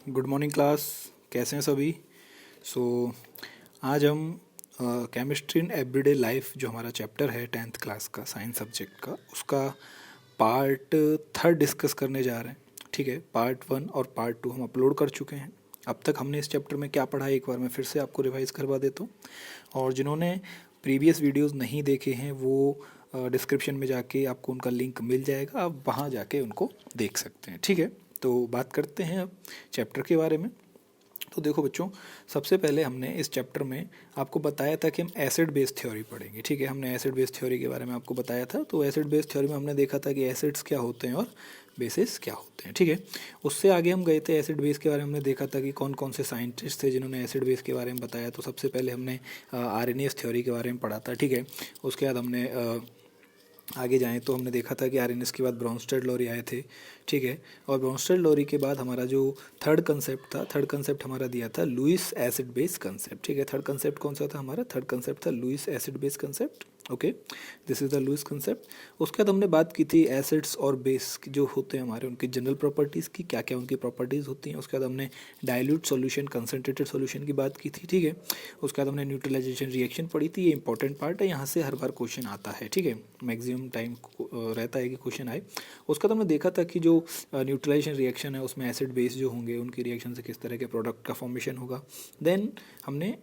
Good morning class. कैसे हैं सभी? सो आज हम केमिस्ट्री इन एवरीडे लाइफ जो हमारा चैप्टर है 10th क्लास का साइंस सब्जेक्ट का उसका पार्ट थर्ड डिस्कस करने जा रहे हैं। ठीक है, पार्ट 1 और पार्ट 2 हम अपलोड कर चुके हैं। अब तक हमने इस चैप्टर में क्या पढ़ा है एक बार मैं फिर से आपको रिवाइज़ करवा देता हूँ। और जिन्होंने प्रीवियस वीडियोस नहीं देखे हैं वो डिस्क्रिप्शन में जाके आपको उनका लिंक मिल जाएगा, आप वहाँ जाके उनको देख सकते हैं। ठीक है, तो बात करते हैं अब चैप्टर के बारे में। तो देखो बच्चों, सबसे पहले हमने इस चैप्टर में आपको बताया था कि हम एसिड बेस थ्योरी पढ़ेंगे। ठीक है, हमने एसिड बेस थ्योरी के बारे में आपको बताया था। तो एसिड बेस थ्योरी में हमने देखा था कि एसिड्स क्या होते हैं और बेसिस क्या होते हैं। ठीक है, उससे आगे हम गए थे एसिड बेस के बारे में। हमने देखा था कि कौन कौन से साइंटिस्ट थे जिन्होंने एसिड बेस के बारे में बताया। तो सबसे पहले हमने आर्रेनियस थ्योरी के बारे में पढ़ा था। ठीक है, उसके बाद हमने आगे जाएं तो हमने देखा था कि आर्रेनियस के बाद ब्रोंस्टेड लॉरी आए थे। ठीक है, और ब्रोंस्टेड लॉरी के बाद हमारा जो थर्ड कंसेप्ट हमारा दिया था लुईस एसिड बेस कंसेप्ट। ठीक है, थर्ड कंसेप्ट कौन सा था हमारा? थर्ड कंसेप्ट था Lewis acid base concept. Okay, this is the Lewis concept. उसके बाद हमने बात की थी एसिड्स और बेस जो होते हैं हमारे, उनकी जनरल प्रॉपर्टीज़ की, क्या क्या उनकी प्रॉपर्टीज़ होती हैं। उसके बाद हमने डाइल्यूट सॉल्यूशन, कंसनट्रेटेड सॉल्यूशन की बात की थी। ठीक है, उसके बाद हमने न्यूट्रलाइजेशन रिएक्शन पढ़ी थी। ये इंपॉर्टेंट पार्ट है, यहाँ से हर बार क्वेश्चन आता है। ठीक है, मैक्सिमम टाइम रहता है कि क्वेश्चन आए। उसका तो हमने देखा था कि जो न्यूट्रलाइजेशन रिएक्शन है उसमें एसिड बेस जो होंगे उनकी रिएक्शन से किस तरह के प्रोडक्ट का फॉर्मेशन होगा। देन हमने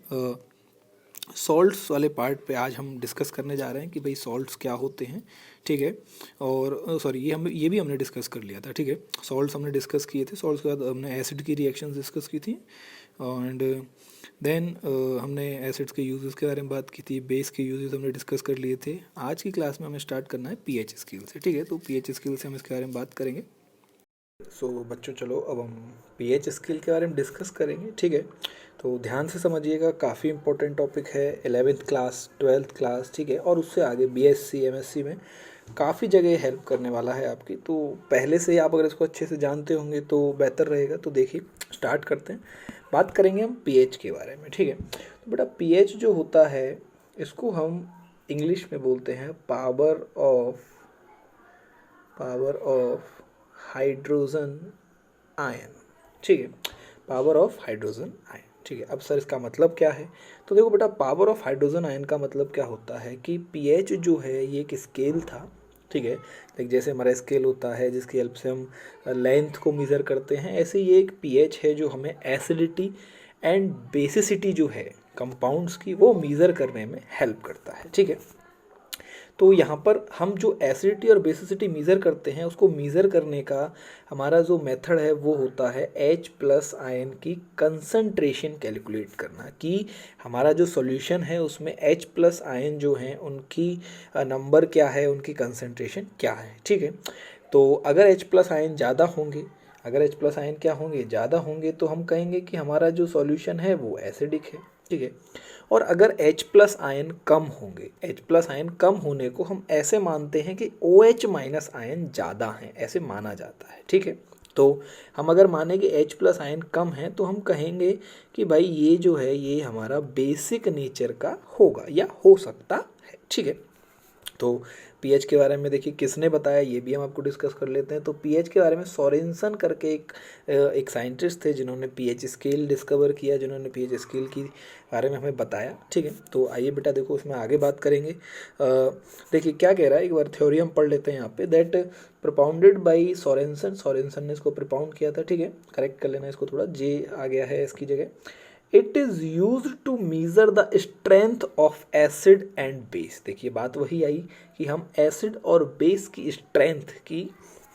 सॉल्ट्स वाले पार्ट पे आज हम डिस्कस करने जा रहे हैं कि भाई सॉल्ट्स क्या होते हैं। ठीक है, और सॉरी ये भी हमने डिस्कस कर लिया था। ठीक है, सॉल्ट्स हमने डिस्कस किए थे। सॉल्ट्स के बाद हमने एसिड की रिएक्शंस डिस्कस की थी एंड देन हमने एसिड्स के यूजेस के बारे में बात की थी। बेस के यूजेस हमने डिस्कस कर लिए थे। आज की क्लास में हमें स्टार्ट करना है पीएच स्केल से। ठीक है, तो पीएच स्केल से हम इसके बारे में बात करेंगे। बच्चों चलो अब हम पीएच स्केल के बारे में डिस्कस करेंगे। ठीक है, तो ध्यान से समझिएगा, काफ़ी इंपॉर्टेंट टॉपिक है। 11th क्लास, 12th क्लास, ठीक है, और उससे आगे बीएससी एमएससी में काफ़ी जगह हेल्प करने वाला है आपकी। तो पहले से ही आप अगर इसको अच्छे से जानते होंगे तो बेहतर रहेगा। तो देखिए स्टार्ट करते हैं, बात करेंगे हम पीएच के बारे में। ठीक है, तो बेटा पीएच जो होता है इसको हम इंग्लिश में बोलते हैं पावर ऑफ हाइड्रोजन आयन। ठीक है, पावर ऑफ हाइड्रोजन आयन। ठीक है, अब सर इसका मतलब क्या है? तो देखो बेटा, पावर ऑफ हाइड्रोजन आयन का मतलब क्या होता है कि पीएच जो है ये एक स्केल था। ठीक है, लाइक जैसे हमारा स्केल होता है जिसकी हेल्प से हम लेंथ को मेज़र करते हैं, ऐसे ये एक पीएच है जो हमें एसिडिटी एंड बेसिसिटी जो है कंपाउंड्स की वो मेज़र करने में हेल्प करता है। ठीक है, तो यहाँ पर हम जो एसिडिटी और बेसिसिटी मेज़र करते हैं उसको मेज़र करने का हमारा जो मेथड है वो होता है H+ आयन की कंसंट्रेशन कैलकुलेट करना, कि हमारा जो सॉल्यूशन है उसमें H+ आयन जो हैं उनकी नंबर क्या है, उनकी कंसंट्रेशन क्या है। ठीक है, तो अगर H+ आयन ज़्यादा होंगे, अगर H+ आयन क्या होंगे, ज़्यादा होंगे, तो हम कहेंगे कि हमारा जो सॉल्यूशन है वो एसिडिक है। ठीक है, और अगर H+ आयन कम होंगे, H+ आयन कम होने को हम ऐसे मानते हैं कि OH- आयन ज़्यादा हैं, ऐसे माना जाता है। ठीक है, तो हम अगर माने कि H+ आयन कम है तो हम कहेंगे कि भाई ये जो है ये हमारा बेसिक नेचर का होगा या हो सकता है। ठीक है, तो पीएच के बारे में देखिए किसने बताया ये भी हम आपको डिस्कस कर लेते हैं। तो पीएच के बारे में सोरेनसन करके एक साइंटिस्ट थे जिन्होंने पीएच स्केल डिस्कवर किया, जिन्होंने पीएच स्केल की बारे में हमें बताया। ठीक है, तो आइए बेटा देखो उसमें आगे बात करेंगे। देखिए क्या कह रहा है, एक बार थ्योरी हम पढ़ लेते हैं यहाँ पे। दैट प्रपाउंडेड बाई सोरेनसन ने इसको प्रपाउंड किया था। ठीक है, करेक्ट कर लेना इसको, थोड़ा जे आ गया है इसकी जगह। It is use to measure the strength of acid and base. देखिए बात वही आई कि हम एसिड और बेस की स्ट्रेंथ की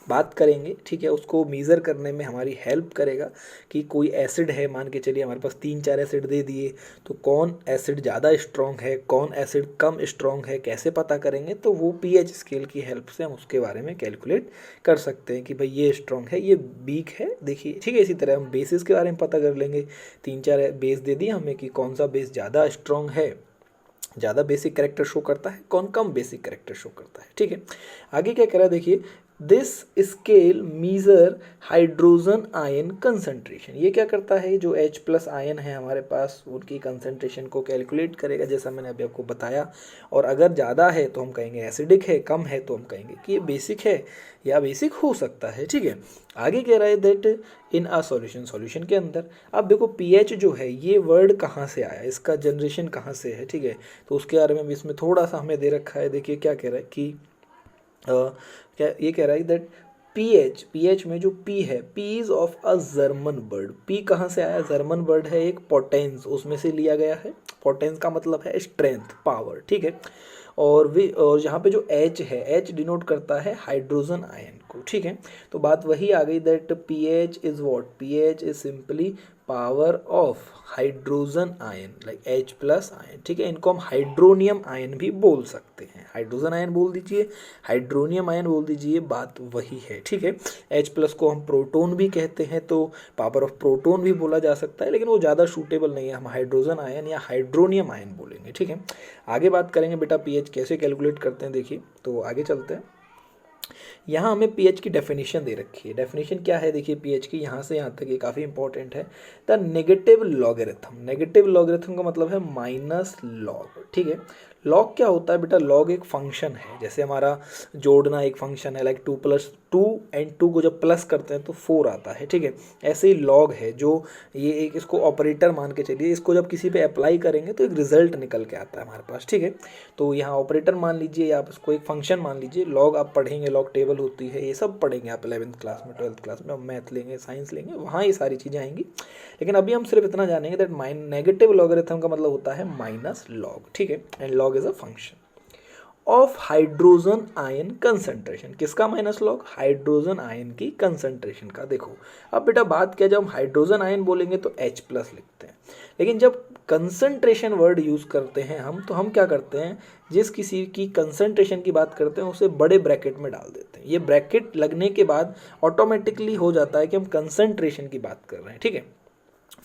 बात करेंगे। ठीक है, उसको मीज़र करने में हमारी हेल्प करेगा कि कोई एसिड है, मान के चलिए हमारे पास 3-4 एसिड दे दिए, तो कौन एसिड ज़्यादा स्ट्रॉन्ग है, कौन एसिड कम स्ट्रॉन्ग है, कैसे पता करेंगे? तो वो पीएच स्केल की हेल्प से हम उसके बारे में कैलकुलेट कर सकते हैं कि भाई ये स्ट्रॉन्ग है, ये वीक है। देखिए ठीक है, इसी तरह हम बेसिस के बारे में पता कर लेंगे। 3-4 बेस दे दिए हमें कि कौन सा बेस ज़्यादा स्ट्रॉन्ग है, ज़्यादा बेसिक कैरेक्टर शो करता है, कौन कम बेसिक कैरेक्टर शो करता है। ठीक है, आगे क्या कह रहा है देखिए, this scale measure hydrogen ion concentration. ये क्या करता है, जो H प्लस आयन है हमारे पास उनकी कंसंट्रेशन को कैलकुलेट करेगा, जैसा मैंने अभी आपको बताया। और अगर ज़्यादा है तो हम कहेंगे एसिडिक है, कम है तो हम कहेंगे कि ये बेसिक है या बेसिक हो सकता है। ठीक है, आगे कह रहा है that in a solution, solution के अंदर। अब देखो पीएच जो है ये वर्ड कहाँ से आया, इसका जनरेशन कहाँ से है। ठीक है, तो उसके बारे में भी इसमें थोड़ा सा हमें दे रखा है। देखिए क्या कह रहा है कि क्या ये कह रहा है दैट पीएच में जो पी है, P is of a German word. P कहाँ से आया, जर्मन वर्ड है एक, पोटेंस उसमें से लिया गया है। पोटेंस का मतलब है स्ट्रेंथ, पावर। ठीक है, और यहाँ पे जो H है, H डिनोट करता है हाइड्रोजन आयन को। ठीक है, तो बात वही आ गई that pH is what, pH is simply power of hydrogen ion like H plus ion. ठीक है, इनको हम हाइड्रोनियम आयन भी बोल सकते हैं, हाइड्रोजन आयन बोल दीजिए, हाइड्रोनियम आयन बोल दीजिए, बात वही है। ठीक है, H प्लस को हम प्रोटोन भी कहते हैं, तो पावर ऑफ प्रोटोन भी बोला जा सकता है, लेकिन वो ज़्यादा सूटेबल नहीं है, हम हाइड्रोजन आयन या हाइड्रोनियम आयन बोलेंगे। ठीक है, आगे बात करेंगे बेटा पीएच कैसे कैलकुलेट करते हैं। देखिए, तो आगे चलते हैं। यहाँ हमें पीएच की डेफिनेशन दे रखी है। डेफिनेशन क्या है, देखिए पीएच की यहाँ से यहाँ तक ये काफ़ी इंपॉर्टेंट है। The negative logarithm, negative logarithm का मतलब है माइनस लॉग। ठीक है, लॉग क्या होता है बेटा, लॉग एक फंक्शन है, जैसे हमारा जोड़ना एक फंक्शन है, लाइक 2 एंड 2 को जब प्लस करते हैं तो 4 आता है। ठीक है, ऐसे ही लॉग है जो ये एक, इसको ऑपरेटर मान के चलिए, इसको जब किसी पे अप्लाई करेंगे तो एक रिजल्ट निकल के आता है हमारे पास। ठीक है, तो यहाँ ऑपरेटर मान लीजिए या आप इसको एक फंक्शन मान लीजिए। लॉग आप पढ़ेंगे, लॉग टेबल होती है, ये सब पढ़ेंगे आप 11th क्लास में, 12th क्लास में, मैथ लेंगे, साइंस लेंगे, वहाँ ये सारी चीज़ें आएंगी। लेकिन अभी हम सिर्फ इतना जानेंगे दैट नेगेटिव लॉगरिथम का मतलब होता है माइनस लॉग। ठीक है, and log is a function of hydrogen ion concentration. किसका माइनस लॉग, हाइड्रोजन आयन की कंसंट्रेशन का। देखो अब बेटा बात क्या, जब हम हाइड्रोजन आयन बोलेंगे तो H प्लस लिखते हैं, लेकिन जब कंसंट्रेशन वर्ड यूज़ करते हैं हम, तो हम क्या करते हैं, जिस किसी की कंसंट्रेशन की बात करते हैं उसे बड़े ब्रैकेट में डाल देते हैं। ये ब्रैकेट लगने के बाद ऑटोमेटिकली हो जाता है कि हम कंसंट्रेशन की बात कर रहे हैं। ठीक है,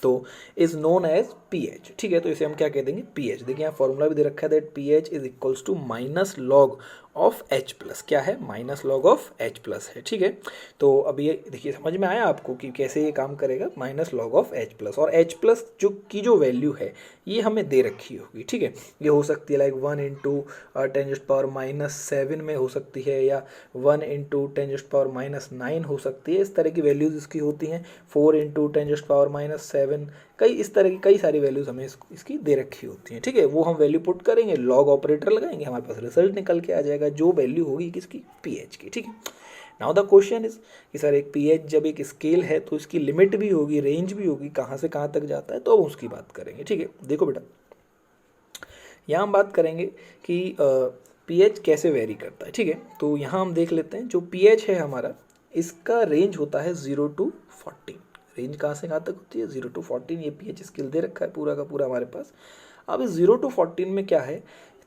तो इज नोन एज पीएच। ठीक है, तो इसे हम क्या कह देंगे, पीएच। देखिए यहाँ फॉर्मूला भी दे रखा है that pH is equals to minus log of H plus. क्या है, minus log of H plus है। ठीक है, तो अब ये देखिए समझ में आया आपको कि कैसे ये काम करेगा, minus log of H plus. और H प्लस जो वैल्यू है ये हमें दे रखी होगी। ठीक है, ये हो सकती है लाइक 1 इंटू 10⁻⁷ में हो सकती है, या 1 इंटू 10⁻⁹ हो सकती है। इस तरह की वैल्यूज़ इसकी होती हैं। 4 इंटू 10⁻⁷, कई इस तरह की कई सारी वैल्यूज़ हमें इसकी दे रखी होती हैं। ठीक है, वो हम वैल्यू पुट करेंगे, लॉग ऑपरेटर लगाएंगे, हमारे पास रिजल्ट निकल के आ जाएगा जो वैल्यू होगी किसकी, पीएच की। ठीक है, नाउ द क्वेश्चन इज कि सर एक पीएच जब एक स्केल है तो इसकी लिमिट भी होगी, रेंज भी होगी, कहाँ से कहाँ तक जाता है, तो अब उसकी बात करेंगे। ठीक है, देखो बेटा यहाँ हम बात करेंगे कि पीएच कैसे वेरी करता है। ठीक है, तो यहाँ हम देख लेते हैं जो पीएच है हमारा, इसका रेंज होता है 0 to 14। रेंज कहाँ से कहाँ तक होती है, 0 to 14। ये पीएच स्केल दे रखा है पूरा का पूरा हमारे पास। अब इस 0 to 14 में क्या है,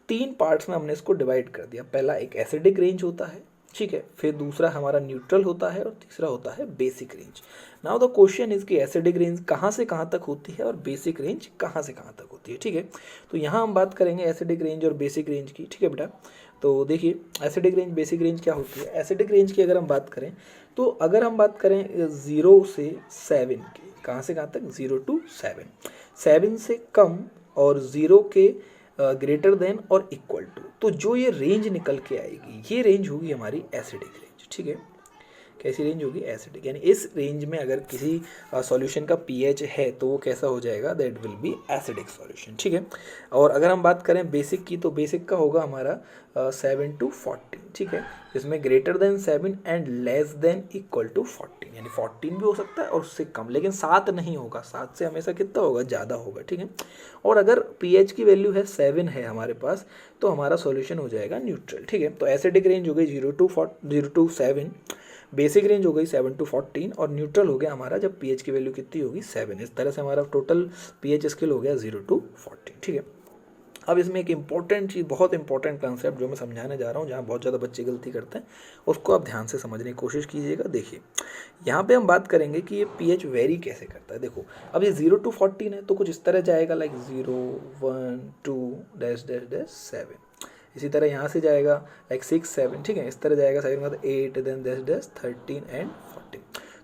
3 पार्ट्स में हमने इसको डिवाइड कर दिया। पहला एक एसिडिक रेंज होता है, ठीक है, फिर दूसरा हमारा न्यूट्रल होता है, और तीसरा होता है basic range. Now the question is कि एसिडिक रेंज कहाँ से कहाँ तक होती है और बेसिक रेंज कहाँ से कहाँ तक होती है। ठीक है, तो यहाँ हम बात करेंगे एसिडिक रेंज और बेसिक रेंज की। ठीक है बेटा, तो देखिए एसिडिक रेंज बेसिक रेंज क्या होती है। एसिडिक रेंज की अगर हम बात करें तो अगर हम बात करें 0 से 7 की, कहाँ से कहाँ तक, 0 to 7, 7 से कम और 0 के ग्रेटर देन और इक्वल टू, तो जो ये रेंज निकल के आएगी ये रेंज होगी हमारी एसिडिक रेंज। ठीक है, कैसी रेंज होगी, एसिडिक। यानी इस रेंज में अगर किसी सॉल्यूशन का पीएच है तो वो कैसा हो जाएगा, that will be acidic solution. ठीक है, और अगर हम बात करें बेसिक की, तो बेसिक का होगा हमारा 7 to 14। ठीक है, इसमें greater than 7 and less than equal to 14, यानी 14 भी हो सकता है और उससे कम, लेकिन 7 नहीं होगा, 7 से हमेशा कितना होगा, ज़्यादा होगा। ठीक है, और अगर पीएच की वैल्यू है 7 है हमारे पास, तो हमारा सॉल्यूशन हो जाएगा न्यूट्रल। ठीक है, तो एसिडिक रेंज हो गई 0 to 7, बेसिक रेंज हो गई 7 to 14, और न्यूट्रल हो गया हमारा जब पीएच की वैल्यू कितनी होगी, 7। इस तरह से हमारा टोटल पीएच स्केल हो गया 0 to 14। ठीक है, अब इसमें एक इंपॉर्टेंट चीज़, बहुत इंपॉर्टेंट कंसेप्ट जो मैं समझाने जा रहा हूँ, जहाँ बहुत ज़्यादा बच्चे गलती करते हैं, उसको आप ध्यान से समझने की कोशिश कीजिएगा। देखिए यहाँ पे हम बात करेंगे कि ये पीएच वेरी कैसे करता है। देखो अब ये 0 to 14 है तो कुछ इस तरह जाएगा, लाइक 0 1 2 डैश डैश डैश 7। इसी तरह यहाँ से जाएगा लाइक 6 7, ठीक है, इस तरह जाएगा 7 का 8, देन दिस 13 एंड 14।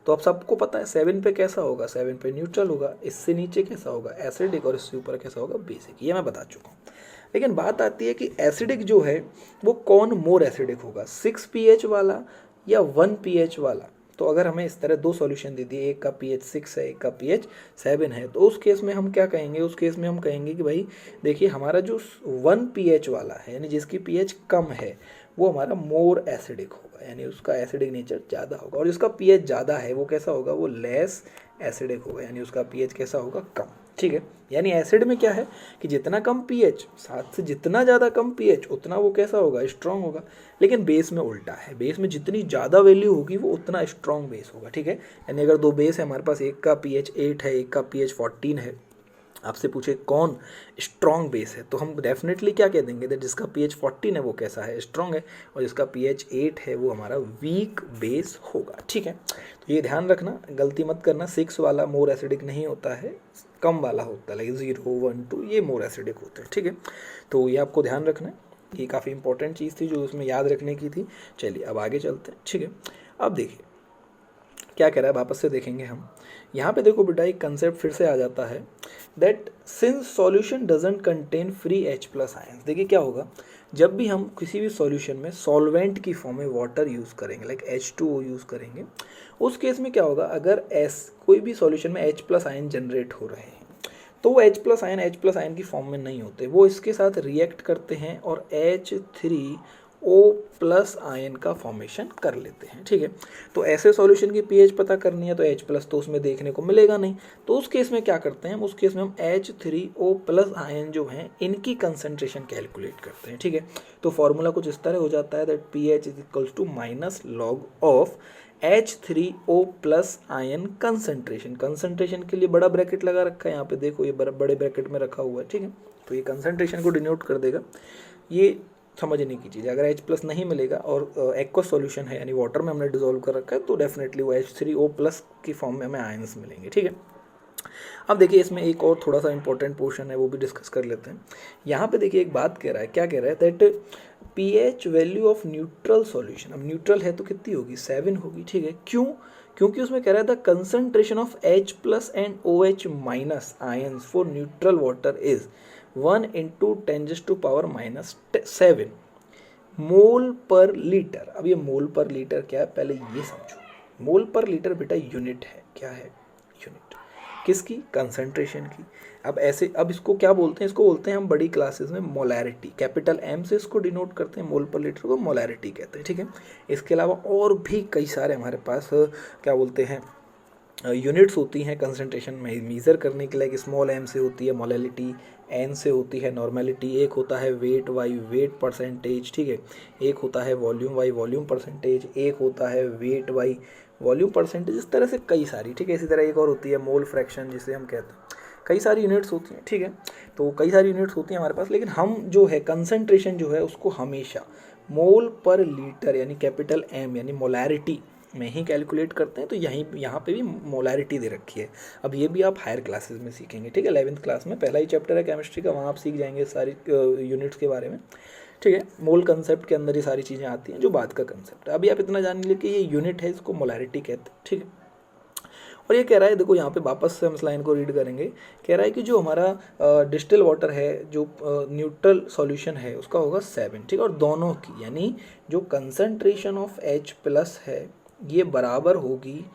तो अब सबको पता है 7 पे कैसा होगा, 7 पे न्यूट्रल होगा, इससे नीचे कैसा होगा एसिडिक, और इससे ऊपर कैसा होगा बेसिक, ये मैं बता चुका हूँ। लेकिन बात आती है कि एसिडिक जो है वो कौन मोर एसिडिक होगा, 6 pH वाला या 1 pH वाला। तो अगर हमें इस तरह दो सॉल्यूशन दे दिए, एक का pH 6 है, एक का pH 7 है, तो उस केस में हम क्या कहेंगे, उस केस में हम कहेंगे कि भाई देखिए हमारा जो 1 pH वाला है यानी जिसकी pH कम है वो हमारा मोर एसिडिक होगा, यानी उसका एसिडिक नेचर ज़्यादा होगा, और जिसका pH ज़्यादा है वो कैसा होगा, वो लेस एसिडिक होगा, यानी उसका pH कैसा होगा, कम। ठीक है, यानी एसिड में क्या है कि जितना कम pH, साथ से जितना ज़्यादा कम pH उतना वो कैसा होगा, स्ट्रॉन्ग होगा। लेकिन बेस में उल्टा है, बेस में जितनी ज़्यादा वैल्यू होगी वो उतना स्ट्रॉन्ग बेस होगा। ठीक है, यानी अगर दो बेस है हमारे पास, एक का pH 8 है, एक का pH 14 है, आपसे पूछे कौन स्ट्रॉन्ग बेस है, तो हम डेफिनेटली क्या कह देंगे दैट जिसका pH 14 है वो कैसा है, स्ट्रॉन्ग है, और जिसका pH 8 है वो हमारा वीक बेस होगा। ठीक है, तो ये ध्यान रखना, गलती मत करना, 6 वाला मोर एसिडिक नहीं होता है, कम वाला होता है, लाइक 0 1 2 ये मोर एसिडिक होते हैं। ठीक है, तो ये आपको ध्यान रखना है, ये काफ़ी इंपॉर्टेंट चीज़ थी जो उसमें याद रखने की थी। चलिए अब आगे चलते हैं। ठीक है, अब देखिए क्या कह रहा है, वापस से देखेंगे हम। यहाँ पे देखो बेटा एक कंसेप्ट फिर से आ जाता है that since solution doesn't contain free H+ ions. देखिए क्या होगा, जब भी हम किसी भी सॉल्यूशन में सॉल्वेंट की फॉर्म में वाटर यूज़ करेंगे, लाइक H2O यूज़ करेंगे, उस केस में क्या होगा, अगर कोई भी सॉल्यूशन में H+ आयन जनरेट हो रहे हैं तो वो H+ आयन की फॉर्म में नहीं होते, वो इसके साथ रिएक्ट करते हैं और H3O+ आयन का फॉर्मेशन कर लेते हैं। ठीक है, तो ऐसे सॉल्यूशन की pH पता करनी है तो H+ तो उसमें देखने को मिलेगा नहीं, तो उस केस में क्या करते हैं, उस केस में हम H3O+ आयन जो हैं इनकी कंसंट्रेशन कैलकुलेट करते हैं। ठीक है, तो फॉर्मूला कुछ इस तरह हो जाता है that pH = -log of H3O+ ion concentration. Concentration के लिए बड़ा ब्रैकेट लगा रखा है यहाँ पे, देखो ये बड़े ब्रैकेट में रखा हुआ है। ठीक है, तो ये कंसंट्रेशन को डिनोट कर देगा, ये समझने की चीज़ है। अगर H+ नहीं मिलेगा और एक्वस सॉल्यूशन है यानी वाटर में हमने डिसॉल्व कर रखा है तो डेफिनेटली वो H3O+ की फॉर्म में हमें आयंस मिलेंगे। ठीक है, अब देखिए इसमें एक और थोड़ा सा इंपॉर्टेंट पोर्शन है वो भी डिस्कस कर लेते हैं। यहाँ पे देखिए एक बात कह रहा है, क्या कह रहा है that pH value of neutral solution, अब न्यूट्रल है तो कितनी होगी, 7 होगी। ठीक है, क्यों, क्योंकि उसमें कह रहा है the concentration of H+ and OH- ions for neutral water is 1 × 10⁻⁻7 मोल पर लीटर। अब ये मोल पर लीटर क्या है, पहले ये समझो। मोल पर लीटर बेटा यूनिट है, क्या है, यूनिट किसकी, कंसंट्रेशन की। अब ऐसे, अब इसको क्या बोलते हैं, इसको बोलते हैं हम बड़ी क्लासेस में मोलैरिटी, कैपिटल M से इसको डिनोट करते हैं, मोल पर लीटर को मोलैरिटी कहते हैं। ठीक है, इसके अलावा और भी कई सारे हमारे पास क्या बोलते हैं यूनिट्स होती हैं कंसंट्रेशन में मेज़र करने के लिए। कि स्मॉल m से होती है मोलैलिटी, n से होती है नॉर्मेलिटी, एक होता है वेट y वेट परसेंटेज, ठीक है, एक होता है वॉल्यूम y वॉल्यूम परसेंटेज, एक होता है वेट y वॉल्यूम परसेंटेज, इस तरह से कई सारी। ठीक है, इसी तरह एक और होती है मोल फ्रैक्शन जिसे हम कहते हैं, कई सारी यूनिट्स होती हैं। ठीक है, तो कई सारी यूनिट्स होती हैं हमारे पास, लेकिन हम जो है कंसंट्रेशन जो है उसको हमेशा मोल पर लीटर यानी कैपिटल M यानी मोलैरिटी में ही कैलकुलेट करते हैं। तो यहाँ पे भी मोलैरिटी दे रखी है। अब ये भी आप हायर क्लासेस में सीखेंगे। ठीक है, 11th क्लास में पहला ही चैप्टर है केमिस्ट्री का, वहाँ आप सीख जाएंगे सारी यूनिट्स के बारे में। ठीक है, मोल कंसेप्ट के अंदर ये सारी चीज़ें आती हैं जो बाद का कंसेप्ट है। अभी आप इतना जान लीजिए कि ये यूनिट है, इसको मोलैरिटी कहते हैं। ठीक है, और ये कह रहा है, देखो यहाँ पे वापस से हम इस लाइन को रीड करेंगे, कह रहा है कि जो हमारा डिस्टिल वाटर है, जो न्यूट्रल सॉल्यूशन है उसका होगा 7। ठीक है, और दोनों की यानी जो कंसंट्रेशन ऑफ H+ है ये बराबर होगी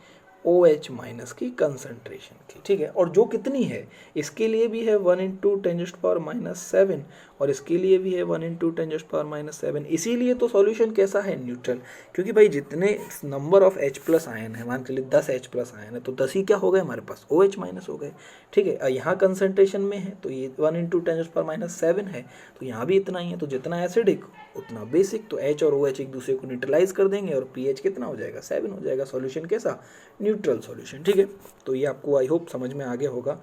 OH- की कंसंट्रेशन की। ठीक है, और जो कितनी है, इसके लिए भी है 1 × 10⁻⁻7 और इसके लिए भी है 1 × 10⁻⁻7। इसीलिए तो सॉल्यूशन कैसा है, न्यूट्रल, क्योंकि भाई जितने नंबर ऑफ H+ आयन है, मान के लिए 10 H+ आयन है तो 10 ही क्या हो गए हमारे पास, OH- हो गए। ठीक है, यहाँ कंसंट्रेशन में है तो ये 1 × 10⁻⁷ है, तो यहाँ भी इतना ही है। तो जितना एसिडिक उतना बेसिक, तो H और OH एक दूसरे को न्यूट्रलाइज कर देंगे और pH कितना हो जाएगा, 7 हो जाएगा। सॉल्यूशन कैसा, न्यूट्रल सॉल्यूशन। ठीक है, तो ये आपको आई होप समझ में आ गया होगा।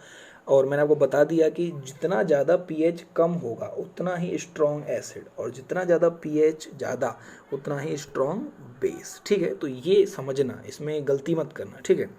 और मैंने आपको बता दिया कि जितना ज़्यादा pH कम होगा उतना ही स्ट्रॉन्ग एसिड, और जितना ज़्यादा pH ज़्यादा उतना ही स्ट्रॉन्ग बेस। ठीक है, तो ये समझना, इसमें गलती मत करना। ठीक है,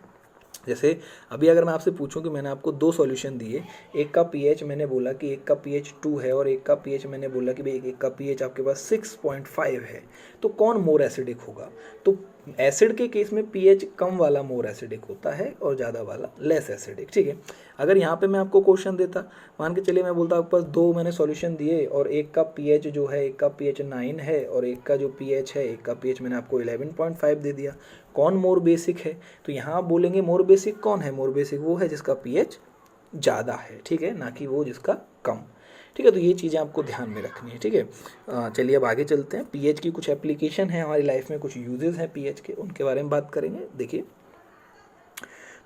जैसे अभी अगर मैं आपसे पूछूं कि मैंने आपको दो सॉल्यूशन दिए, एक का पीएच मैंने बोला कि एक का पीएच 2 है और एक का पीएच मैंने बोला कि भाई एक का पीएच आपके पास 6.5 है, तो कौन मोर एसिडिक होगा? तो एसिड के केस में पीएच कम वाला मोर एसिडिक होता है और ज़्यादा वाला लेस एसिडिक, ठीक है। अगर यहाँ पे मैं आपको क्वेश्चन देता, मान के चलिए मैं बोलता आपके पास दो मैंने सॉल्यूशन दिए और एक का पीएच जो है, एक का पीएच 9 है और एक का जो पीएच है, एक का पीएच मैंने आपको 11.5 दे दिया, कौन मोर बेसिक है? तो यहाँ आप बोलेंगे मोर बेसिक कौन है? मोर बेसिक वो है जिसका पीएच ज़्यादा है, ठीक है, ना कि वो जिसका कम, ठीक है। तो ये चीज़ें आपको ध्यान में रखनी है, ठीक है। चलिए अब आगे चलते हैं। पीएच की कुछ एप्लीकेशन है हमारी लाइफ में, कुछ यूजेस हैं पीएच के, उनके बारे में बात करेंगे। देखिए,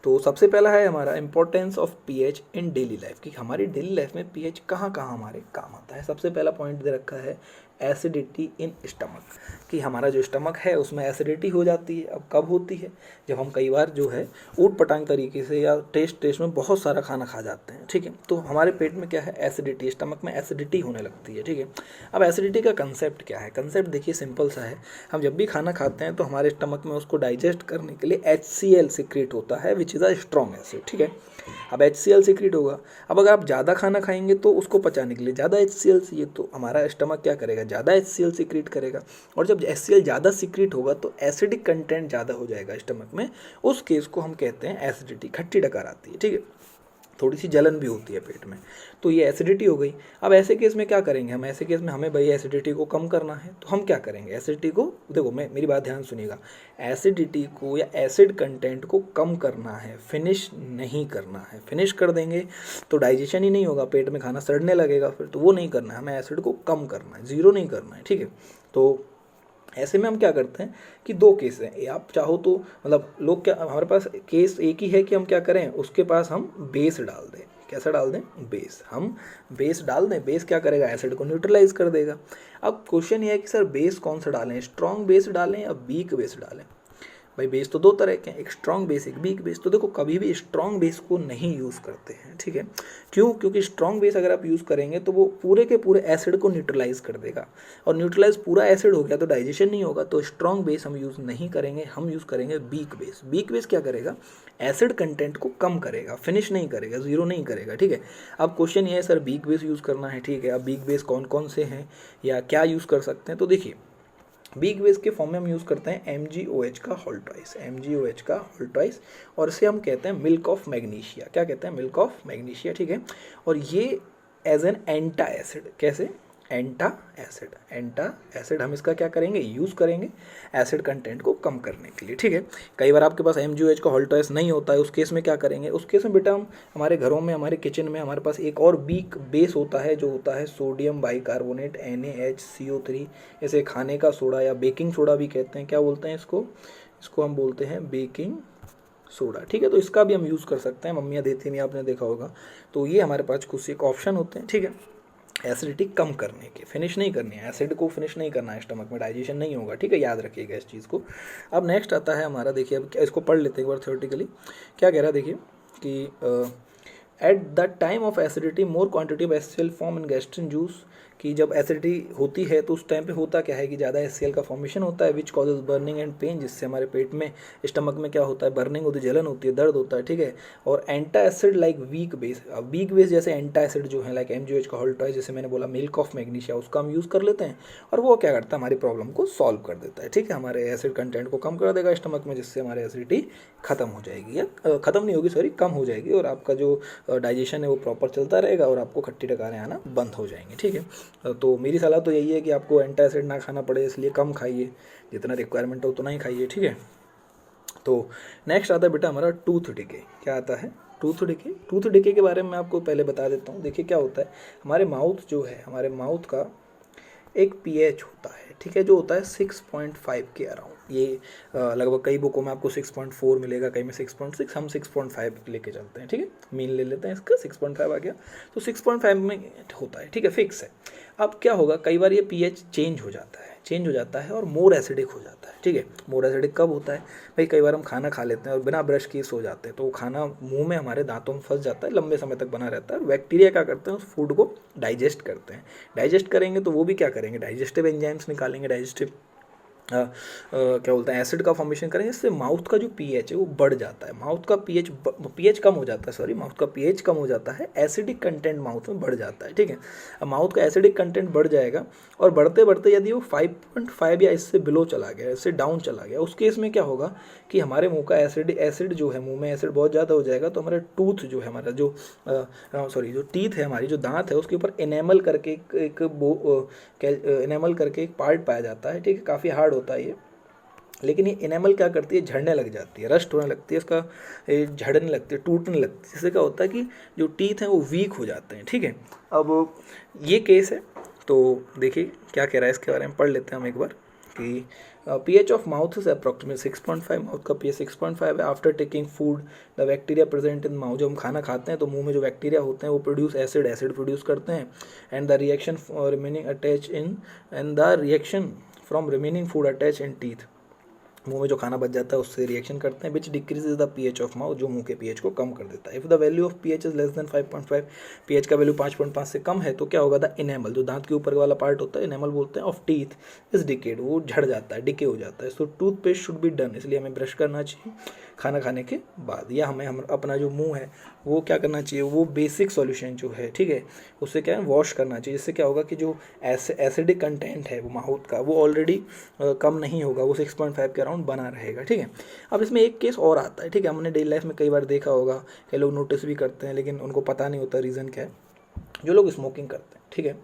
तो सबसे पहला है हमारा importance of pH in daily life, कि हमारी डेली लाइफ में पीएच कहाँ कहाँ हमारे काम आता है। सबसे पहला पॉइंट दे रखा है एसिडिटी इन स्टमक, कि हमारा जो स्टमक है उसमें एसिडिटी हो जाती है। अब कब होती है? जब हम कई बार जो है ऊट पटांग तरीके से या टेस्ट में बहुत सारा खाना खा जाते हैं, ठीक है, तो हमारे पेट में क्या है? एसिडिटी, स्टमक में एसिडिटी होने लगती है, ठीक है। अब एसिडिटी का कंसेप्ट क्या है? कंसेप्ट देखिए सिंपल सा है। हम जब भी खाना खाते हैं तो हमारे स्टमक में उसको डाइजेस्ट करने के लिए HCl सिक्रेट होता है, which is a strong acid, ठीक है। अब HCl सिक्रेट होगा। अब अगर आप ज़्यादा खाना खाएंगे तो उसको पचाने के लिए ज़्यादा HCl चाहिए, तो हमारा स्टमक क्या करेगा? ज़्यादा HCl सिक्रेट करेगा। और जब HCl ज़्यादा सिक्रेट होगा तो एसिडिक कंटेंट ज़्यादा हो जाएगा स्टमक में, उस केस को हम कहते हैं एसिडिटी, खट्टी डकार आती है, ठीक है, थोड़ी सी जलन भी होती है पेट में, तो ये एसिडिटी हो गई। अब ऐसे केस में क्या करेंगे हम? ऐसे केस में हमें भाई एसिडिटी को कम करना है, तो हम क्या करेंगे? एसिडिटी को, देखो मेरी बात ध्यान सुनिएगा, एसिडिटी को या एसिड कंटेंट को कम करना है, फिनिश नहीं करना है। फिनिश कर देंगे तो डाइजेशन ही नहीं होगा, पेट में खाना सड़ने लगेगा फिर, तो वो नहीं करना है हमें, एसिड को कम करना है, ज़ीरो नहीं करना है, ठीक है। तो ऐसे में हम क्या करते हैं कि दो केस हैं, आप चाहो तो मतलब लोग क्या, हमारे पास केस एक ही है कि हम क्या करें, उसके पास हम बेस डाल दें। कैसा डाल दें? बेस। हम बेस डाल दें, बेस क्या करेगा? एसिड को न्यूट्रलाइज कर देगा। अब क्वेश्चन ये है कि सर बेस कौन सा डालें, स्ट्रॉन्ग बेस डालें या वीक बेस डालें? भाई बेस तो दो तरह के हैं, एक स्ट्रॉन्ग बेस, एक वीक बेस। तो देखो कभी भी स्ट्रॉन्ग बेस को नहीं यूज़ करते हैं, ठीक है। क्यों? क्योंकि स्ट्रॉन्ग बेस अगर आप यूज़ करेंगे तो वो पूरे के पूरे एसिड को न्यूट्रलाइज कर देगा, और न्यूट्रलाइज पूरा एसिड हो गया तो डाइजेशन नहीं होगा, तो स्ट्रॉन्ग बेस हम यूज़ नहीं करेंगे, हम यूज़ करेंगे वीक बेस। वीक बेस क्या करेगा? एसिड कंटेंट को कम करेगा, फिनिश नहीं करेगा, जीरो नहीं करेगा, ठीक है। अब क्वेश्चन ये है सर वीक बेस यूज़ करना है, ठीक है। अब वीक बेस कौन कौन से हैं या क्या यूज़ कर सकते हैं? तो देखिए वीक बेस के फॉर्म में हम यूज़ करते हैं MgOH का होल्टॉइस, MgOH का होल्टॉइस, और इसे हम कहते हैं मिल्क ऑफ मैग्नीशिया। क्या कहते हैं? मिल्क ऑफ मैग्नीशिया, ठीक है। और ये एज एन एंटा एसिड, कैसे? एंटा एसिड, एंटा एसिड हम इसका क्या करेंगे? यूज़ करेंगे एसिड कंटेंट को कम करने के लिए, ठीक है। कई बार आपके पास MgOH का होल्टॉइस नहीं होता है, उस केस में क्या करेंगे? उस केस में बेटा हम हमारे घरों में, हमारे किचन में हमारे पास एक और वीक बेस होता है, जो होता है सोडियम बाइकार्बोनेट NaHCO3। इसे खाने का सोडा या बेकिंग सोडा भी कहते हैं। क्या बोलते हैं इसको? इसको हम बोलते हैं बेकिंग सोडा, ठीक है। तो इसका भी हम यूज़ कर सकते हैं, मम्मियाँ देती नहीं, आपने देखा होगा। तो ये हमारे पास कुछ एक ऑप्शन होते हैं, ठीक है, एसिडिटी कम करने के। फिनिश नहीं करनी है, एसिड को फिनिश नहीं करना है, स्टमक में डाइजेशन नहीं होगा, ठीक है, याद रखिएगा इस चीज़ को। अब नेक्स्ट आता है हमारा, देखिए अब इसको पढ़ लेते हैं एक बार थ्योरेटिकली। क्या कह रहा है देखिए कि at the time of acidity more quantity of HCl form in gastrin juice, कि जब एसिडिटी होती है तो उस टाइम पे होता क्या है कि ज़्यादा HCl का फॉर्मेशन होता है, which causes burning and pain, जिससे हमारे पेट में, स्टमक में क्या होता है? बर्निंग होती है, जलन होती है, दर्द होता है, ठीक है। और antacid like weak base, weak base जैसे एंटा एसिड जो है लाइक MgOH का होल्टॉइस, जैसे मैंने बोला मिल्क ऑफ मैग्नीशिया, उसका हम यूज़ कर लेते हैं, और वो क्या करता है? हमारी प्रॉब्लम को सॉल्व कर देता है, ठीक है, हमारे एसिड कंटेंट को कम कर देगा स्टमक में, जिससे हमारी एसिडिटी खत्म हो जाएगी, या खत्म नहीं होगी, सॉरी, कम हो जाएगी, और आपका जो डाइजेशन है वो प्रॉपर चलता रहेगा और आपको खट्टी डकारें आना बंद हो जाएंगी, ठीक है। तो मेरी सलाह तो यही है कि आपको एंटासिड ना खाना पड़े, इसलिए कम खाइए, जितना रिक्वायरमेंट हो उतना ही खाइए, ठीक है। तो नेक्स्ट आता है बेटा हमारा टूथ डिके। क्या आता है? Tooth decay. टूथ डिके के बारे में आपको पहले बता देता हूँ। देखिए क्या होता है, हमारे माउथ जो है, हमारे माउथ का एक pH होता है, ठीक है, जो होता है 6.5 के अराउंड। ये लगभग कई बुकों में आपको 6.4 मिलेगा, कई में 6.6, हम 6.5 लेके चलते हैं, ठीक है, मीन ले लेते हैं इसका, 6.5 आ गया, तो 6.5 में होता है, ठीक है, फिक्स है। अब क्या होगा, कई बार ये pH चेंज हो जाता है और मोर एसिडिक हो जाता है, ठीक है। मोर एसिडिक कब होता है भाई? कई बार हम खाना खा लेते हैं और बिना ब्रश किए सो जाते हैं, तो वो खाना मुंह में, हमारे दांतों में फंस जाता है, लंबे समय तक बना रहता है, और बैक्टीरिया क्या करते हैं? उस फूड को डाइजेस्ट करते हैं। डाइजेस्ट करेंगे तो वो भी क्या करेंगे? डाइजेस्टिव एंजाइम्स निकालेंगे, डाइजेस्टिव क्या बोलते हैं एसिड का फॉर्मेशन करेंगे, इससे माउथ का जो पीएच है वो बढ़ जाता है, माउथ का पीएच कम हो जाता है, सॉरी माउथ का पीएच कम हो जाता है, एसिडिक कंटेंट माउथ में बढ़ जाता है, ठीक है। अब माउथ का एसिडिक कंटेंट बढ़ जाएगा और बढ़ते बढ़ते यदि वो 5.5 या इससे बिलो चला गया, इससे डाउन चला गया, उस केस में क्या होगा कि हमारे मुंह का एसिड जो है, मुंह में एसिड बहुत ज़्यादा हो जाएगा, तो हमारा टूथ जो है, हमारा जो जो टीथ है, हमारी जो दांत है, उसके ऊपर एनेमल करके एनेमल करके एक पार्ट पाया जाता है, ठीक है, काफ़ी हार्ड होता है ये, लेकिन ये एनेमल क्या करती है, झड़ने लग जाती है, रस्ट होने लगती है, इसका झड़ने लगती है, टूटने लगती है, इससे क्या होता है कि जो टीथ हैं वो वीक हो जाते हैं, ठीक है। अब ये केस है, तो देखिए क्या कह रहा है इसके बारे में पढ़ लेते हैं हम एक बार कि pH of mouth is approximate 6.5, mouth का pH 6.5 है। After taking food the bacteria present in mouth, जब हम खाना खाते हैं तो मुंह में जो बैक्टीरिया होते हैं वो प्रोड्यूस एसिड प्रोड्यूस करते हैं, and the reaction remaining attach in and the reaction from remaining food attach in teeth, मुंह में जो खाना बच जाता है उससे रिएक्शन करते हैं, विच decreases the pH of mouth, जो मुंह के पीएच को कम कर देता है। If the value of pH is less than 5.5, pH का वैल्यू 5.5 से कम है तो क्या होगा, द इनेमल, जो दांत के ऊपर वाला पार्ट होता है, इनेमल बोलते हैं, ऑफ टीथ इज डिकेड, वो झड़ जाता है, डिके हो जाता है। सो टूथपेस्ट शुड बी डन, इसलिए हमें ब्रश करना चाहिए खाना खाने के बाद, या हमें हम अपना जो मुंह है वो क्या करना चाहिए, वो बेसिक सॉल्यूशन जो है, ठीक है, उससे क्या है वॉश करना चाहिए, जिससे क्या होगा कि जो एसिडिक कंटेंट है वो माउथ का वो ऑलरेडी कम नहीं होगा, वो 6.5 के अराउंड बना रहेगा, ठीक है। अब इसमें एक केस और आता है, ठीक है, हमने डेली लाइफ में कई बार देखा होगा, कई लोग नोटिस भी करते हैं लेकिन उनको पता नहीं होता रीज़न क्या है, जो लोग स्मोकिंग करते हैं, ठीक है,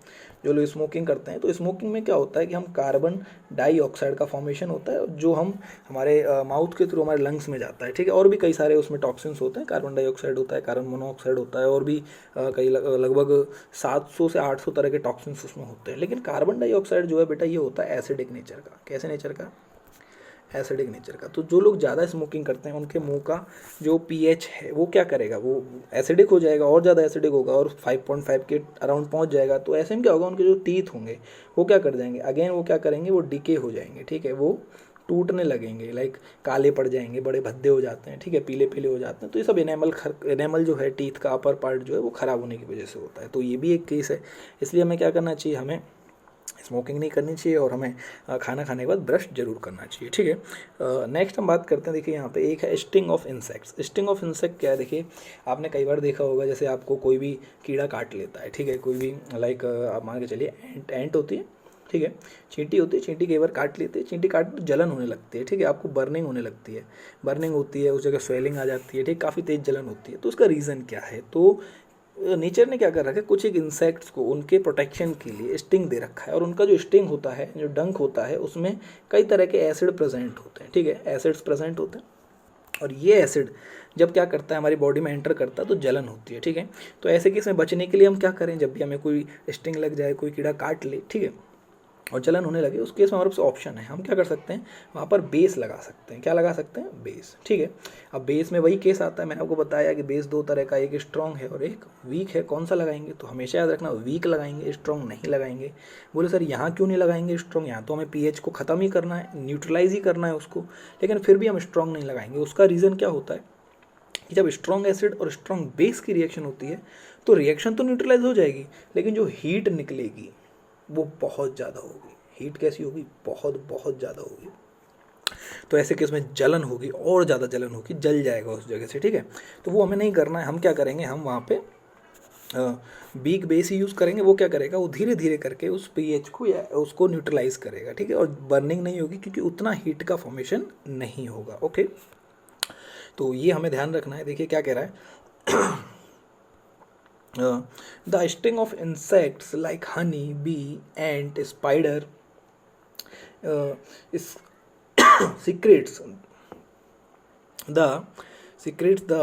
जो लोग स्मोकिंग करते हैं, तो स्मोकिंग में क्या होता है कि हम कार्बन डाइऑक्साइड का फॉर्मेशन होता है जो हम हमारे माउथ के थ्रू हमारे लंग्स में जाता है, ठीक है, और भी कई सारे उसमें टॉक्सिन्स होते हैं, कार्बन डाइऑक्साइड होता है, कार्बन मोनोऑक्साइड होता है, और भी कई लगभग 700 से 800 तरह के टॉक्सिन्स उसमें होते हैं। लेकिन कार्बन डाइऑक्साइड जो है बेटा ये होता है एसिडिक नेचर का, कैसे नेचर का, एसिडिक नेचर का। तो जो लोग ज़्यादा स्मोकिंग करते हैं उनके मुंह का जो पीएच है वो क्या करेगा, वो एसिडिक हो जाएगा, और ज़्यादा एसिडिक होगा और 5.5 के अराउंड पहुंच जाएगा। तो ऐसे में क्या होगा, उनके जो टीथ होंगे वो क्या कर जाएंगे, अगेन वो क्या करेंगे, वो डिके हो जाएंगे, ठीक है, वो टूटने लगेंगे, लाइक काले पड़ जाएंगे, बड़े भद्दे हो जाते हैं, ठीक है, पीले पीले हो जाते हैं। तो ये सब एनेमल जो है टीथ का अपर पार्ट जो है वो ख़राब होने की वजह से होता है। तो ये भी एक केस है, इसलिए हमें क्या करना चाहिए, हमें स्मोकिंग नहीं करनी चाहिए और हमें खाना खाने के बाद ब्रश जरूर करना चाहिए, ठीक है। नेक्स्ट हम बात करते हैं, देखिए यहाँ पे एक है sting of insects. Sting of insect क्या है, देखिए आपने कई बार देखा होगा, जैसे आपको कोई भी कीड़ा काट लेता है, ठीक है, कोई भी लाइक आप मान के चलिए एंट होती है, ठीक है, चींटी होती है, चींटी कई बार काट लेती है, चींटी काट तो जलन होने लगती है, ठीक है, आपको बर्निंग होने लगती है, बर्निंग होती है, उस जगह स्वेलिंग आ जाती है, ठीक, काफ़ी तेज़ जलन होती है। तो उसका रीज़न क्या है, तो नेचर ने क्या कर रखा है, कुछ एक इंसेक्ट्स को उनके प्रोटेक्शन के लिए स्टिंग दे रखा है, और उनका जो स्टिंग होता है, जो डंक होता है, उसमें कई तरह के एसिड प्रेजेंट होते हैं, ठीक है, एसिड्स प्रेजेंट होते हैं, और ये एसिड जब क्या करता है हमारी बॉडी में एंटर करता है तो जलन होती है, ठीक है। तो ऐसे केस में बचने के लिए हम क्या करें, जब भी हमें कोई स्टिंग लग जाए, कोई कीड़ा काट ले, ठीक है, और जलन होने लगे, उस केस में हमारे पास ऑप्शन है, हम क्या कर सकते हैं, वहाँ पर बेस लगा सकते हैं। क्या लगा सकते हैं, बेस, ठीक है। अब बेस में वही केस आता है, मैंने आपको बताया कि बेस दो तरह का, एक स्ट्रॉन्ग है और एक वीक है। कौन सा लगाएंगे, तो हमेशा याद रखना वीक लगाएंगे, स्ट्रॉन्ग नहीं लगाएंगे। बोले सर यहाँ क्यों नहीं लगाएंगे स्ट्रॉन्ग, यहाँ तो हमें पीएच को ख़त्म ही करना है, न्यूट्रलाइज ही करना है उसको, लेकिन फिर भी हम स्ट्रॉन्ग नहीं लगाएंगे। उसका रीज़न क्या होता है कि जब स्ट्रॉन्ग एसिड और स्ट्रॉन्ग बेस की रिएक्शन होती है तो रिएक्शन तो न्यूट्रलाइज हो जाएगी, लेकिन जो हीट निकलेगी वो बहुत ज़्यादा होगी। हीट कैसी होगी, बहुत बहुत ज़्यादा होगी। तो ऐसे केस में जलन होगी, और ज़्यादा जलन होगी, जल जाएगा उस जगह से, ठीक है। तो वो हमें नहीं करना है। हम क्या करेंगे, हम वहाँ पे वीक बेस ही यूज़ करेंगे। वो क्या करेगा, वो धीरे धीरे करके उस पीएच को या उसको न्यूट्रलाइज करेगा, ठीक है, और बर्निंग नहीं होगी क्योंकि उतना हीट का फॉर्मेशन नहीं होगा। ओके, तो ये हमें ध्यान रखना है। देखिए क्या कह रहा है, the sting of insects like honey, bee, ant, spider secretes the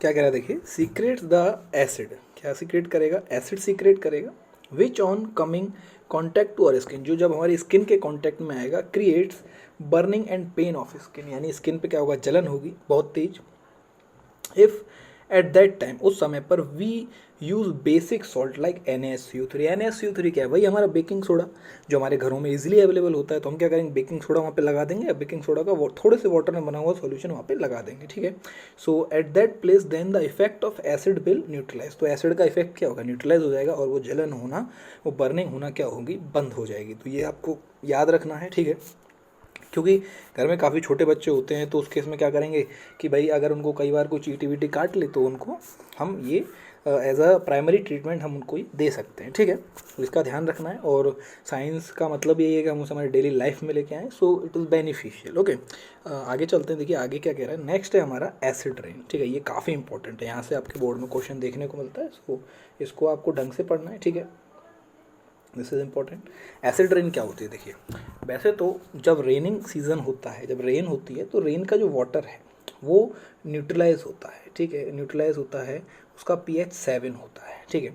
क्या कह रहा है, देखिए सीक्रेट्स द एसिड। क्या सीक्रेट करेगा, एसिड सीक्रेट करेगा, which on coming contact to our skin, जो जब हमारी स्किन के कॉन्टैक्ट में आएगा, creates burning and pain of skin, यानी स्किन पे क्या होगा, जलन होगी बहुत तेज। इफ़ एट दैट टाइम, उस समय पर we use basic salt like NaSO3। NaSO3 क्या है? वही हमारा बेकिंग सोडा जो हमारे घरों में इजीली अवेलेबल होता है। तो हम क्या करेंगे, बेकिंग सोडा वहाँ पे लगा देंगे, या बेकिंग सोडा का थोड़े से वाटर में बना हुआ सॉल्यूशन वहाँ पे लगा देंगे, ठीक है। So at that place then the effect of acid will neutralize. तो एसिड का इफेक्ट क्या होगा, न्यूट्रलाइज हो जाएगा, और वो जलन होना, वो बर्निंग होना क्या होगी, बंद हो जाएगी। तो ये आपको याद रखना है, ठीक है। क्योंकि घर में काफ़ी छोटे बच्चे होते हैं, तो उस केस में क्या करेंगे कि भाई अगर उनको कई बार कोई चींटी वीटी काट ले तो उनको हम ये एज अ प्राइमरी ट्रीटमेंट हम उनको ये दे सकते हैं, ठीक है। तो इसका ध्यान रखना है। और साइंस का मतलब यही है कि हम उसे हमारे डेली लाइफ में लेके आएँ, so it is beneficial, okay. आगे चलते हैं, देखिए आगे क्या कह रहा है। नेक्स्ट है हमारा एसिड रेन, ठीक है। ये काफ़ी इंपॉर्टेंट है, यहाँ से आपके बोर्ड में क्वेश्चन देखने को मिलता है, सो इसको आपको ढंग से पढ़ना है, ठीक है। This is important. Acid rain क्या होती है, देखिए वैसे तो जब रेनिंग सीजन होता है, जब रेन होती है, तो रेन का जो वाटर है वो न्यूट्रलाइज होता है, ठीक है। न्यूट्रलाइज होता है, उसका pH 7 होता है, ठीक है।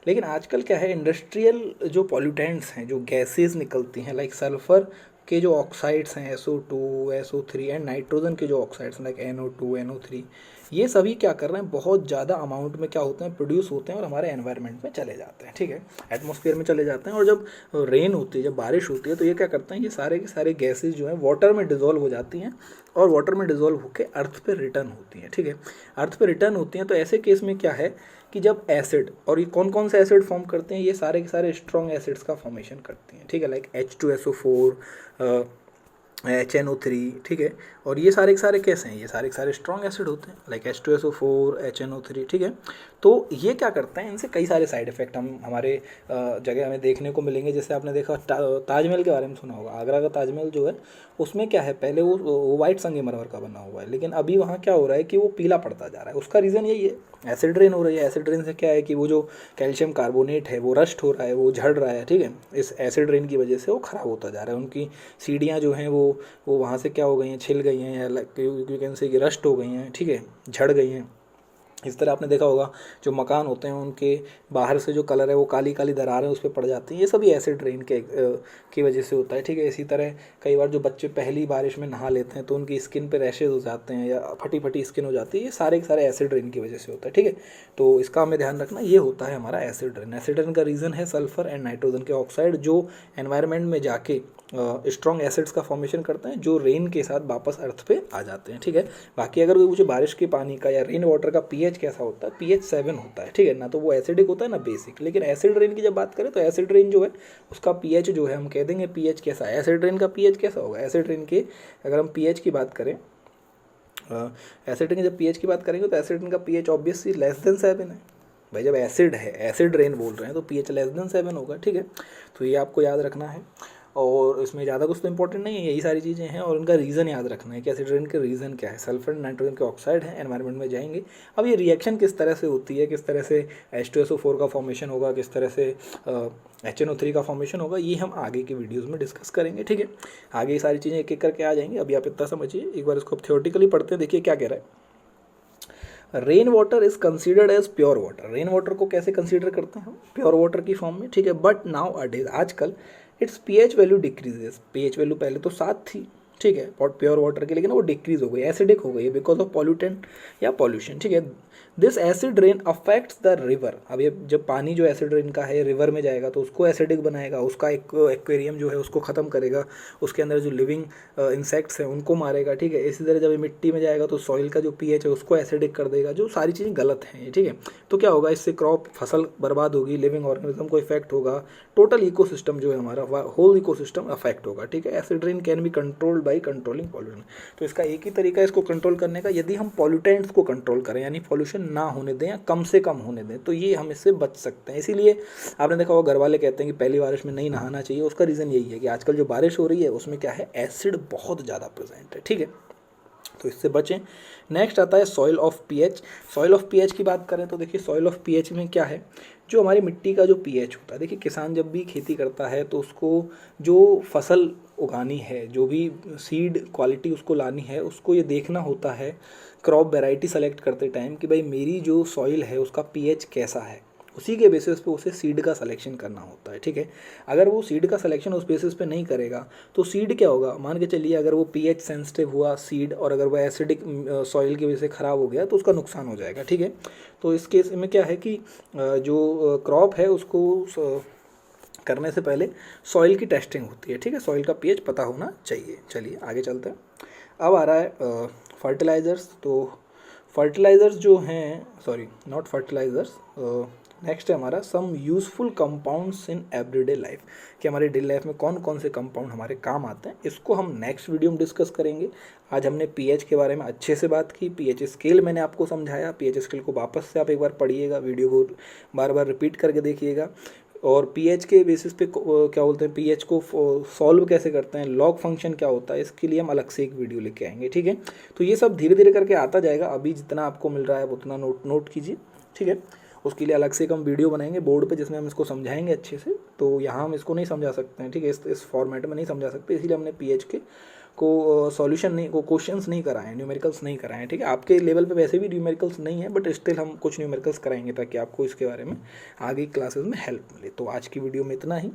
लेकिन आजकल क्या है, इंडस्ट्रियल जो पॉल्यूटेंट्स हैं, जो गैसेस निकलती हैं, लाइक सल्फर के जो ऑक्साइड्स हैं SO2, SO3 एंड नाइट्रोजन के जो ऑक्साइड्स लाइक NO2, NO3, ये सभी क्या कर रहे हैं, बहुत ज़्यादा अमाउंट में क्या होते हैं, प्रोड्यूस होते हैं और हमारे एनवायरनमेंट में चले जाते हैं, ठीक है। एटमॉस्फेयर में चले जाते हैं। और जब रेन होती है, जब बारिश होती है, तो ये क्या करते हैं, ये सारे के सारे गैसेज जो हैं वाटर में डिजोल्व हो जाती हैं, और वाटर में डिजोल्व होकर अर्थ पे रिटर्न होती हैं, ठीक है। अर्थ पे रिटर्न होती हैं, तो ऐसे केस में क्या है कि जब एसिड, और ये कौन कौन से एसिड फॉर्म करते हैं, ये सारे के सारे स्ट्रॉन्ग एसिड्स का फॉर्मेशन करती हैं, ठीक है। लाइक H2SO4, HNO3, ठीक है। और ये सारे के सारे कैसे हैं, ये सारे के सारे स्ट्रॉन्ग एसिड होते हैं, लाइक H2SO4, HNO3, ठीक है। तो ये क्या करते हैं, इनसे कई सारे साइड इफेक्ट हम हमारे जगह हमें देखने को मिलेंगे। जैसे आपने देखा ताजमहल के बारे में सुना होगा, आगरा का ताजमहल जो है उसमें क्या है, पहले वो वाइट संगमरमर का बना हुआ है, लेकिन अभी वहाँ क्या हो रहा है कि वो पीला पड़ता जा रहा है। उसका रीज़न यही है, एसिड रेन हो रही है। एसिड रेन से क्या है कि वो जो कैल्शियम कार्बोनेट है वो रस्ट हो रहा है, वो झड़ रहा है, ठीक है। इस एसिड रेन की वजह से वो ख़राब होता जा रहा है। उनकी सीढ़ियाँ जो हैं वो वहाँ से क्या हो गई हैं, छिल गई हैं, या यू कैन से कि रस्ट हो गई हैं, ठीक है, झड़ गई हैं। इस तरह आपने देखा होगा जो मकान होते हैं उनके बाहर से जो कलर है वो काली काली दरारें उस पर पड़ जाती हैं, ये सभी एसिड रेन की वजह से होता है, ठीक है। इसी तरह कई बार जो बच्चे पहली बारिश में नहा लेते हैं तो उनकी स्किन पे रैशेज हो जाते हैं या फटी फटी स्किन हो जाती है, ये सारे के सारे एसिड रेन की वजह से होता है, ठीक है। तो इसका हमें ध्यान रखना, ये होता है हमारा एसिड रेन। एसिड रेन का रीज़न है सल्फर एंड नाइट्रोजन के ऑक्साइड जो एनवायरनमेंट में जाके स्ट्रॉन्ग एसिड्स का फॉर्मेशन करते हैं, जो रेन के साथ वापस अर्थ पे आ जाते हैं, ठीक है। बाकी अगर कोई पूछे बारिश के पानी का या रेन वाटर का pH कैसा होता है, pH 7 होता है, ठीक है। ना तो वो एसिडिक होता है ना बेसिक। लेकिन एसिड रेन की जब बात करें तो एसिड रेन जो है उसका pH जो है हम कह देंगे pH कैसा है। एसिड रेन का pH कैसा होगा, एसिड रेन के अगर हम pH की बात करें, एसिड रेन जब pH की बात करेंगे तो एसिड रेन का pH ऑब्वियसली लेस देन 7 है भाई। जब एसिड है, एसिड रेन बोल रहे हैं, तो pH लेस देन 7 होगा, ठीक है। तो ये आपको याद रखना है, और इसमें ज़्यादा कुछ तो इंपॉर्टेंट नहीं है, यही सारी चीज़ें हैं। और उनका रीज़न याद रखना है कि एसिड रेन के रीज़न क्या है। सल्फर नाइट्रोजन के ऑक्साइड हैं, एनवायरनमेंट में जाएंगे। अब ये रिएक्शन किस तरह से होती है, किस तरह से H2SO4 का फॉर्मेशन होगा, किस तरह से HNO3 का फॉर्मेशन होगा, ये हम आगे के वीडियोज़ में डिस्कस करेंगे, ठीक है। आगे ये सारी चीज़ें एक एक करके आ जाएंगी। अभी आप इतना समझिए, एक बार इसको थ्योरेटिकली पढ़ते हैं। देखिए क्या कह रहा है, rain water is considered as pure water. Rain water को कैसे कंसिडर करते हैं हम, प्योर वाटर की फॉर्म में, ठीक है। बट नाउ अडेज, आजकल it's pH value decreases. pH value पहले तो 7 थी, ठीक है, प्योर वाटर की, लेकिन वो डिक्रीज हो गई, एसिडिक हो गई बिकॉज ऑफ पॉल्यूटेंट या पॉल्यूशन, ठीक है। This acid rain affects the river. अब ये जब पानी जो एसिड रेन का है रिवर में जाएगा तो उसको एसिडिक बनाएगा, उसका एक एक्वेरियम जो है उसको ख़त्म करेगा, उसके अंदर जो लिविंग इंसेक्ट्स हैं उनको मारेगा, ठीक है। इसी तरह जब ये मिट्टी में जाएगा तो सॉइल का जो pH है उसको एसिडिक कर देगा, जो सारी चीज़ें गलत हैं, ठीक है। तो क्या होगा, इससे क्रॉप फसल बर्बाद होगी, लिविंग ऑर्गेनिज्म को इफेक्ट होगा, टोटल इकोसिस्टम जो है हमारा होल इकोसिस्टम अफेक्ट होगा, ठीक है। Acid rain can be controlled by controlling pollution. तो इसका एक ही तरीका है इसको कंट्रोल करने का, यदि हम पॉल्यूटेंट्स को कंट्रोल करें, यानी पॉल्यूशन ना होने दें या कम से कम होने दें, तो ये हम इससे बच सकते हैं। इसीलिए आपने देखा होगा घर वाले कहते हैं कि पहली बारिश में नहीं नहाना चाहिए। उसका रीज़न यही है कि आजकल जो बारिश हो रही है उसमें क्या है, एसिड बहुत ज़्यादा प्रेजेंट है, ठीक है। तो इससे बचें। नेक्स्ट आता है soil of pH। Soil of pH की बात करें तो देखिए सॉइल ऑफ pH में क्या है, जो हमारी मिट्टी का जो pH होता है, देखिए किसान जब भी खेती करता है तो उसको जो फसल उगानी है, जो भी सीड क्वालिटी उसको लानी है, उसको ये देखना होता है क्रॉप वैरायटी सेलेक्ट करते टाइम कि भाई मेरी जो सॉइल है उसका pH कैसा है, उसी के बेसिस पे उसे सीड का सिलेक्शन करना होता है, ठीक है। अगर वो सीड का सिलेक्शन उस बेसिस पे नहीं करेगा तो सीड क्या होगा, मान के चलिए अगर वो पीएच सेंसिटिव हुआ सीड और अगर वो एसिडिक सॉइल की वजह से ख़राब हो गया तो उसका नुकसान हो जाएगा, ठीक है। तो इस केस में क्या है कि जो क्रॉप है उसको करने से पहले सॉइल की टेस्टिंग होती है, ठीक है। सॉइल का पीएच पता होना चाहिए। चलिए आगे चलते हैं। अब आ रहा है फर्टिलाइज़र्स। तो फर्टिलाइज़र्स जो हैं, सॉरी नॉट फर्टिलाइज़र्स, नेक्स्ट है हमारा some useful compounds in everyday life, कि हमारी डेली लाइफ में कौन कौन से कंपाउंड हमारे काम आते हैं। इसको हम नेक्स्ट वीडियो में डिस्कस करेंगे। आज हमने पीएच के बारे में अच्छे से बात की, पीएच स्केल मैंने आपको समझाया। पीएच स्केल को वापस से आप एक बार पढ़िएगा, वीडियो को बार बार रिपीट करके देखिएगा। और पीएच के बेसिस पे क्या बोलते हैं, पीएच को सॉल्व कैसे करते हैं, लॉग फंक्शन क्या होता है, इसके लिए हम अलग से एक वीडियो लेके आएंगे, ठीक है। तो ये सब धीरे धीरे करके आता जाएगा। अभी जितना आपको मिल रहा है उतना नोट कीजिए, ठीक है। उसके लिए अलग से एक हम वीडियो बनाएंगे बोर्ड पे जिसमें हम इसको समझाएंगे अच्छे से। तो यहाँ हम इसको नहीं समझा सकते हैं, ठीक है, इस फॉर्मेट में नहीं समझा सकते, इसीलिए हमने पीएच के को सॉल्यूशन नहीं, को क्वेश्चंस नहीं कराएं, न्यूमेरिकल्स नहीं कराएं, ठीक है। आपके लेवल पे वैसे भी न्यूमेरिकल्स नहीं है, बट स्टिल हम कुछ न्यूमेरिकल्स कराएंगे ताकि आपको इसके बारे में आगे क्लासेस में हेल्प मिले। तो आज की वीडियो में इतना ही।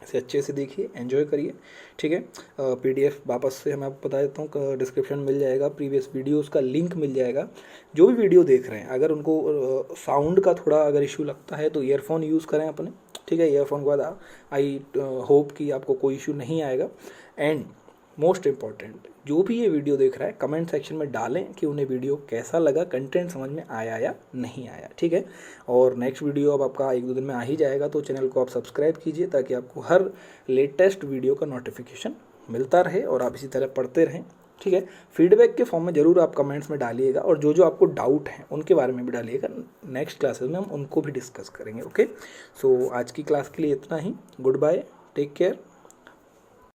इसे अच्छे से देखिए, एंजॉय करिए, ठीक है। पीडीएफ वापस से मैं आपको बता देता हूँ, डिस्क्रिप्शन मिल जाएगा, प्रीवियस वीडियोस का लिंक मिल जाएगा। जो भी वीडियो देख रहे हैं, अगर उनको साउंड का थोड़ा अगर इशू लगता है तो ईयरफोन यूज़ करें अपने, ठीक है। ईयरफोन के बाद आई होप कि आपको कोई इशू नहीं आएगा। एंड मोस्ट इम्पॉर्टेंट, जो भी ये वीडियो देख रहा है कमेंट सेक्शन में डालें कि उन्हें वीडियो कैसा लगा, कंटेंट समझ में आया या नहीं आया, ठीक है। और नेक्स्ट वीडियो अब आपका 1-2 दिन में आ ही जाएगा, तो चैनल को आप सब्सक्राइब कीजिए ताकि आपको हर लेटेस्ट वीडियो का नोटिफिकेशन मिलता रहे और आप इसी तरह पढ़ते रहें, ठीक है। फीडबैक के फॉर्म में ज़रूर आप कमेंट्स में डालिएगा और जो जो आपको डाउट हैं उनके बारे में भी डालिएगा। नेक्स्ट क्लासेस में हम उनको भी डिस्कस करेंगे, ओके। सो आज की क्लास के लिए इतना ही। Goodbye, take care.